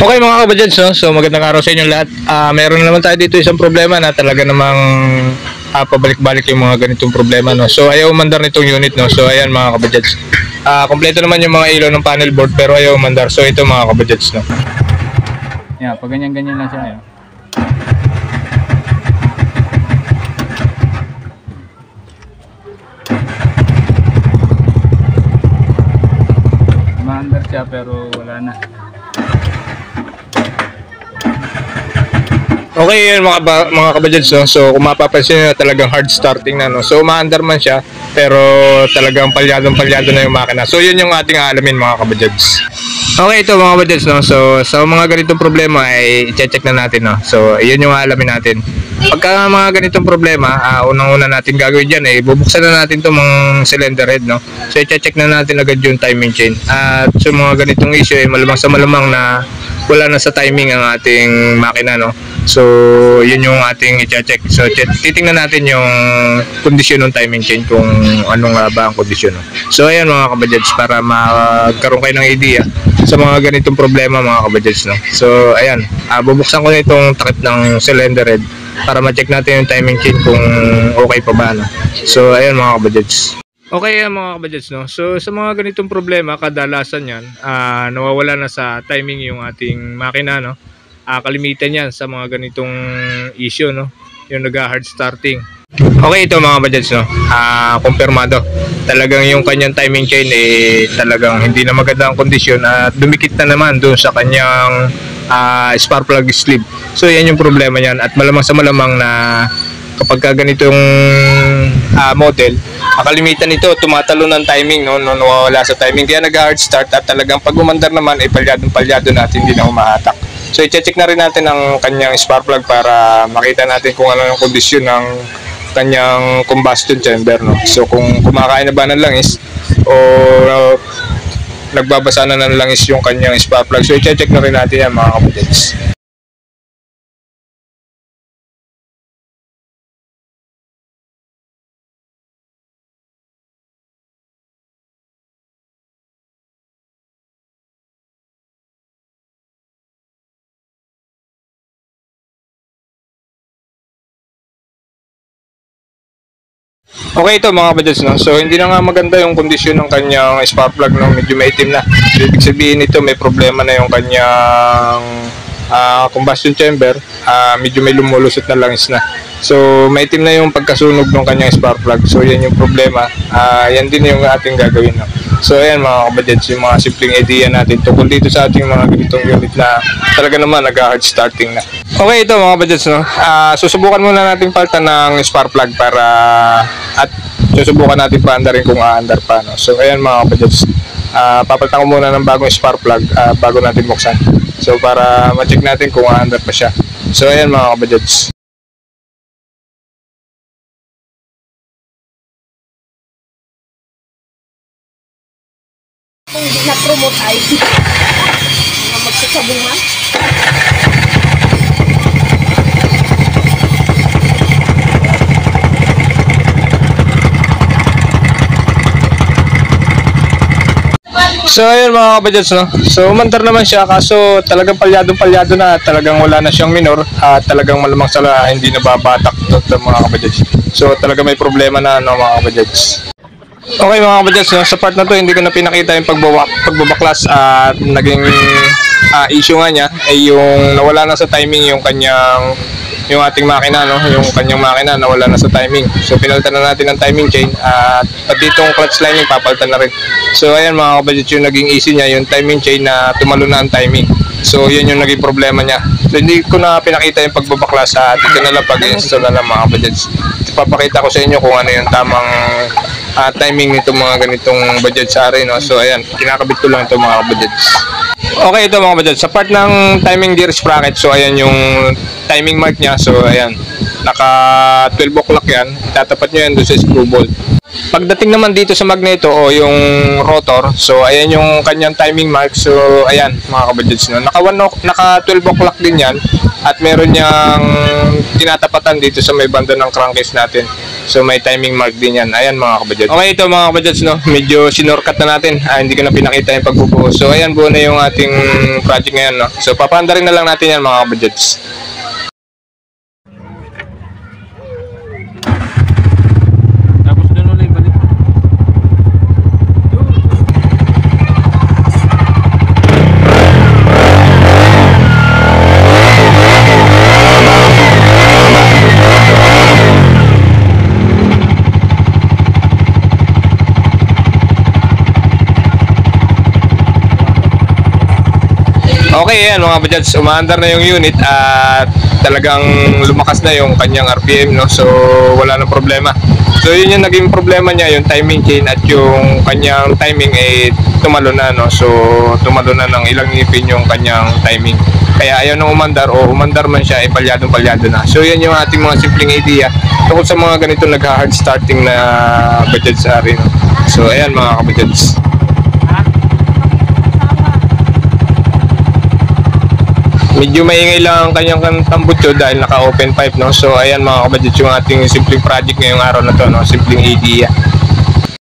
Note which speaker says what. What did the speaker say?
Speaker 1: Okay mga kabadyads, no? So magandang araw sa inyo lahat. Meron naman tayo dito isang problema na talaga namang pabalik-balik yung mga ganitong problema, no? So ayaw umandar nitong unit, no? So ayan mga kabadyads. Kompleto naman yung mga ilaw ng panel board pero ayaw umandar. So ito mga kabadyads, no?
Speaker 2: Yeah, pag ganyan-ganyan lang siya. Umaandar siya pero wala na.
Speaker 1: Okay yun mga kabadyads, no? So kung mapapansin nyo na talagang hard starting na, no? So umaandar man siya pero talagang palyado na yung makina. So yun yung ating aalamin mga kabadyads. Okay ito mga kabadyads, no? So sa mga ganitong problema ay i-check na natin, no? So yun yung aalamin natin. Pagka mga ganitong problema, unang-una natin gagawin dyan ay bubuksan na natin itong mga cylinder head, no? So i-check na natin agad yung timing chain. At sa mga ganitong issue ay malamang na wala na sa timing ang ating makina, no? So yun yung ating i-check. So titingnan natin yung kondisyon ng timing chain kung ano nga ba ang kondisyon, no? So ayan mga kabadyads, para magkaroon kayo ng idea sa mga ganitong problema mga kabadyads, no? So ayan, bubuksan ko na itong takip ng cylinder head para ma-check natin yung timing chain kung okay pa ba, no? So ayan mga kabadyads. Okay mga kabadyads, no? So sa mga ganitong problema, kadalasan yan nawawala na sa timing yung ating makina, no? Kalimitan yan sa mga ganitong issue, no? Yung nag-hard starting. Okay ito mga kabadyads, no? Kumpirmado. Talagang yung kanyang timing chain talagang hindi na maganda ang kondisyon at dumikit na naman doon sa kanyang spark plug sleeve. So yan yung problema niyan at malamang na kapag ganitong model, kalimitan nito tumatalo ng timing, no? Nawawala sa timing kaya nag-hard start at talagang pag umandar naman ay palyado natin, hindi na humahatak. So i-check na rin natin ang kanyang spark plug para makita natin kung ano yung kondisyon ng kanyang combustion chamber, no? So kung kumakain na ba ng langis o nagbabasa na ng langis yung kanyang spark plug. So i-check na rin natin yan mga kabadyads. Okay ito mga kabadyads, no? So hindi na nga maganda yung kondisyon ng kanyang spark plug, no? Medyo maitim na. So ibig sabihin nito may problema na yung kanyang combustion chamber. Medyo may lumulusot na langis na. So maitim na yung pagkasunog ng kanyang spark plug. So yan yung problema. Yan din yung ating gagawin, no? So ayan mga kabadyads, yung mga simpleng idea natin tungkol dito sa ating mga ganitong unit na talaga naman nag-hard starting na. Okay ito mga kabadyads, no? Susubukan muna natin palitan ng spark plug para at susubukan natin paandarin kung aandar pa, no? So ayan mga kabadyads, papalitan ko muna ng bagong spark plug bago natin buksan. So para ma-check natin kung aandar pa siya. So ayan mga kabadyads.
Speaker 3: Kung hindi na-promote ay mga magsasabungan.
Speaker 1: So ayun mga kabadyads, no? So umandar naman siya kaso talagang palyado na, talagang wala na siyang minor at talagang malamang sala hindi nababatak ito mga kabadyads. So talaga may problema na, no, mga kabadyads. Okay mga kabadyads, no? Sa part na to hindi ko na pinakita yung pagbabaklas at naging issue nga niya ay yung nawala na sa timing yung ating makina, no? Yung kanyang makina nawala na sa timing. So pinalitan na natin ang timing chain at pati itong clutch lining papalitan na rin. So ayan mga kabadyads, yung naging issue niya yung timing chain na tumalo na ang timing. So yun yung naging problema niya. So hindi ko na pinakita yung pagbabaklas at ito na lang pag-install na lang mga kabadyads. Ipapakita ko sa inyo kung ano yung tamang timing nito mga ganitong Bajaj Sari, no? So ayan, kinakabit ko lang ito mga kabadyads. Okay ito mga kabadyads, sa part ng timing gear sprocket, so ayan yung timing mark niya. So ayan, naka 12 o'clock yan, tatapat nyo yan doon sa screw bolt. Pagdating naman dito sa magneto o yung rotor, so ayan yung kanyang timing mark. So ayan mga kabadyads, no? Naka 12 o'clock din yan at meron niyang tinatapatan dito sa may banda ng crankcase natin. So may timing mark din yan. Ayan mga kabadyads. Okay, ito mga kabadyads, no? Medyo sinorkat na natin. Hindi ko na pinakita yung pagbubuo. So ayan, buo na yung ating project ngayon, no? So papanda rin na lang natin yan mga kabadyads.
Speaker 2: Tapos doon ulit balik.
Speaker 1: Okay, yan mga kabadyads, umaandar na yung unit at talagang lumakas na yung kanyang RPM, no? So wala nang problema. So yun yung naging problema niya, yung timing chain at yung kanyang timing tumalo na, no? So tumalo na ng ilang ngipin yung kanyang timing. Kaya ayaw nang umandar o umandar man siya, palyado na. So yan yung ating mga simpleng idea tungkol sa mga ganito nagha-hard starting na Bajaj Ari, no? So ayan mga kabadyads. Medyo maingay lang ang kanyang tambutso dahil naka-open pipe, no? So ayan mga kabadyads, yung ating simpleng project ngayong araw na to, no? Simpleng idea.